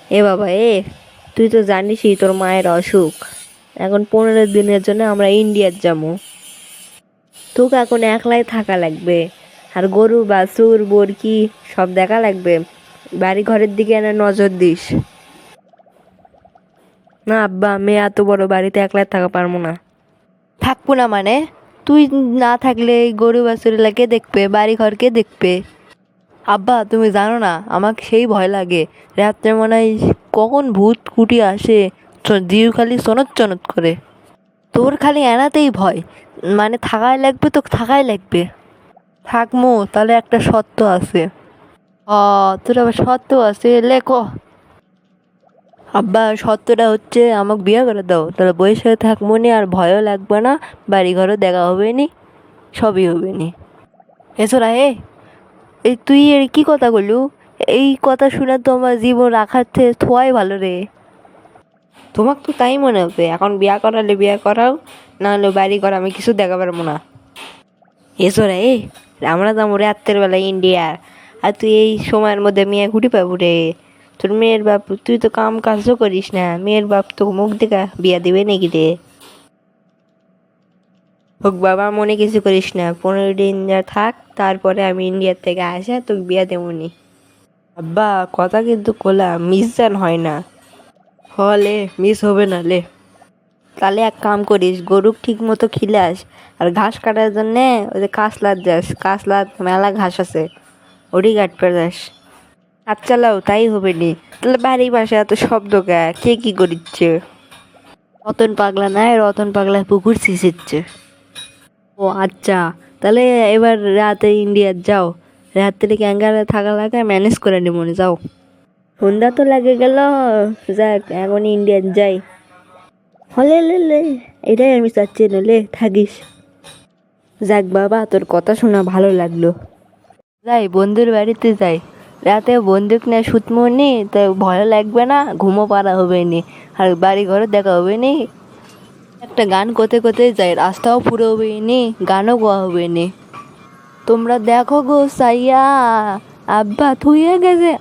এ বাবা তুই তো জানিসই তোর মায়ের অসুখ। এখন 15 দিনের জন্য আমরা ইন্ডিয়ার যাবো। তোকে এখন একলাই থাকা লাগবে, আর গরু বাছুর বরকি সব দেখা লাগবে। বাড়ি ঘরের দিকে এনে নজর দিস। না আব্বা, আমি এত বড় বাড়িতে একলাই থাকা পারবো না। থাকবো না মানে? তুই না থাকলে এই গরু বাছুরেলা কে দেখবে, বাড়ি ঘর কে দেখবে? আব্বা তুমি জানো না, আমাকে সেই ভয় লাগে। রাত্রে মনে হয় কখন ভূত কুটি আসে, জিউ খালি সনত চনত করে। তোর খালি এনাতেই ভয়, মানে থাকাই লাগবে, তো থাকাই লাগবে। থাকমু, তাহলে একটা শর্ত আছে। তোর আবার শর্ত আছে, লেখো। আব্বা শর্তটা হচ্ছে আমাকে বিয়ে করে দাও, তাহলে বইয়ের সাথে থাকবো নি, আর ভয়ও লাগবে না, বাড়ি ঘরও দেখা হবে নি, সবই হবে নি। এছাড়া এই তুই এর কি কথা বললু? এই কথা শুনে তো আমার জীবন রাখার থেকে থোয়াই ভালো রে। তোমাকে তো তাই মনে হবে, এখন বিয়া করালে বিয়া করাও, না হলে বাড়ি ঘর আমি কিছু দেখা পারবো না। এছাড়া আমরা যাবো রাত্রের বেলা ইন্ডিয়া, আর তুই এই সময়ের মধ্যে মেয়ে ঘুটি পাবো রে? তোর মেয়ের বাপ, তুই তো কাম কাজও করিস না, মেয়ের বাপ তো মুখ দেখা বিয়া দিবে নাকি রে? হোক বাবা, মনে কিছু করিস না, 15 দিন যা থাক, তারপরে আমি ইন্ডিয়ার থেকে আসা তোকে বিয়া দেবনি। আব্বা কথা কিন্তু কোলা মিস যেন হয় না। হলে মিস হবে না লে। তাহলে এক কাম করিস, গরুক ঠিক মতো খিলাস, আর ঘাস কাটার জন্যে ওই যে কাসলাত যাস, কাসলাত মেলা ঘাস আছে, ওটি কাটতে যাস। চালাও তাই হবে নি। তাহলে বাড়ির পাশে এত শব্দ কে কি করিচ্ছে? রতন পাগলা নাই, রতন পাগলা পুকুর ছিঁচিচ্ছে। ও আচ্ছা, তাহলে এবার রাতে ইন্ডিয়ার যাও, রাত্রে ক্যাঙ্গারে থাকা লাগে ম্যানেজ করে নি মনে যাও। সন্ধ্যা তো লাগে গেল, যাক এখন ইন্ডিয়ার যাই। হলে লে লে, এটাই আমি চাচ্ছি, নলে থাকিস। যাক বাবা, তোর কথা শোনা ভালো লাগলো। যাই বন্ধুর বাড়িতে যাই, রাতে বন্দুক নিয়ে সুতমো নি, তো ভয় লাগবে না, ঘুমো পাড়া হবে নি, আর বাড়ি ঘরে দেখা হবে নি। একটা গান কোতে কোতে যাই, রাস্তাও পুরো হবে নি, গানও গাওয়া হবে নি। তোমরা দেখো গো সাইয়া, আব্বা থুয়ে গেছে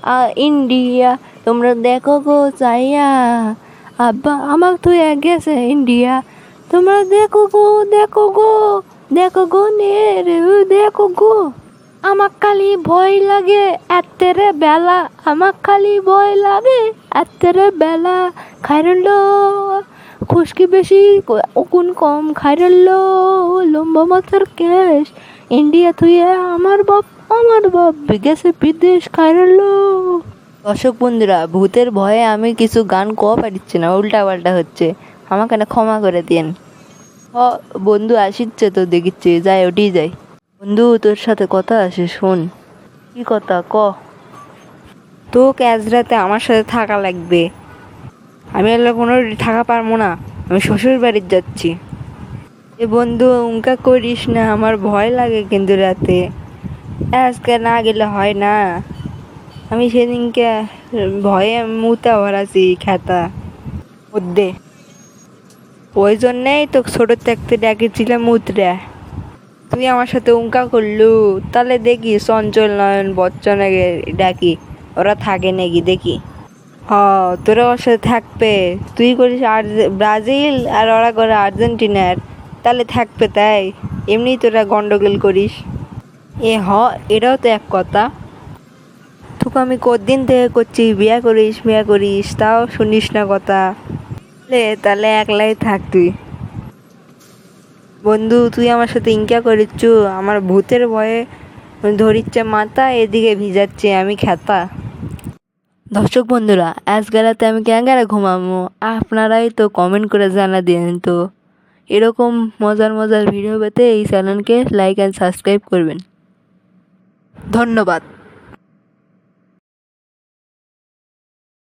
ইন্ডিয়া। তোমরা দেখো গো সাইয়া, আব্বা আমাকে থুয়ে গেছে ইন্ডিয়া। তোমরা দেখো গো, দেখো গো, দেখো গো নে রে, দেখো গো। আমার খালি ভয় লাগে এত্তেরে বেলা, আমার খালি ভয় লাগে এত্তেরে বেলা। খাইরলো খুশকি বেশি, উকুন কম, খাইরলো লম্বা মাথার কেশ। ইন্ডিয়া থুয়ে আমার বাপ গেছে বিদেশ, খাইরলো। দর্শক বন্ধুরা, ভূতের ভয়ে আমি কিছু গান কোয়া পারিচ্ছি না, উল্টা পাল্টা হচ্ছে, আমাকে না ক্ষমা করে দিন। বন্ধু আসিচ্ছে তো দেখিচ্ছে, যাই ওটি যাই। বন্ধু তোর সাথে কথা আছে, শোন। কি কথা ক? তোকে আজ রাতে আমার সাথে থাকা লাগবে। আমি এলে কোনো থাকা পারবো না, আমি শ্বশুর বাড়ির যাচ্ছি। বন্ধু উঙ্কা করিস না, আমার ভয় লাগে কিন্তু রাতে, আজকে না গেলে হয় না। আমি সেদিনকে ভয়ে মুতা ভরাছি খেতা মধ্যে, ওই জন্যেই তো ছোট থাকতে ডাকেছিলাম মুতরা। তুই আমার সাথে উঙ্কা করলু, তাহলে দেখি চঞ্চল নয়ন বচ্চনকে ডাকি, ওরা থাকে নাকি দেখি। তোরা ওর সাথে থাকবে, তুই করিস ব্রাজিল আর ওরা করে আর্জেন্টিনার, তাহলে থাকবে তাই, এমনি তোরা গন্ডগোল করিস। এটাও তো এক কথা। তোকে আমি কদিন থেকে করছি বিয়া করিস বিয়া করিস, তাও শুনিস না কথা। তাহলে একলাই থাক তুই। বন্ধু তুই আমার সাথে ইনকা করিচ্ছু, আমার ভূতের ভয়ে ধরিচ্ছে মাথা, এদিকে ভিজাচ্ছে আমি খেতা। দর্শক বন্ধুরা, আজকে রাতে আমি ক্যাঙ্গারা ঘুমাবো, আপনারাই তো কমেন্ট করে জানা দিন তো। এরকম মজার মজার ভিডিও পেতে এই চ্যানেলকে লাইক অ্যান্ড সাবস্ক্রাইব করবেন। ধন্যবাদ।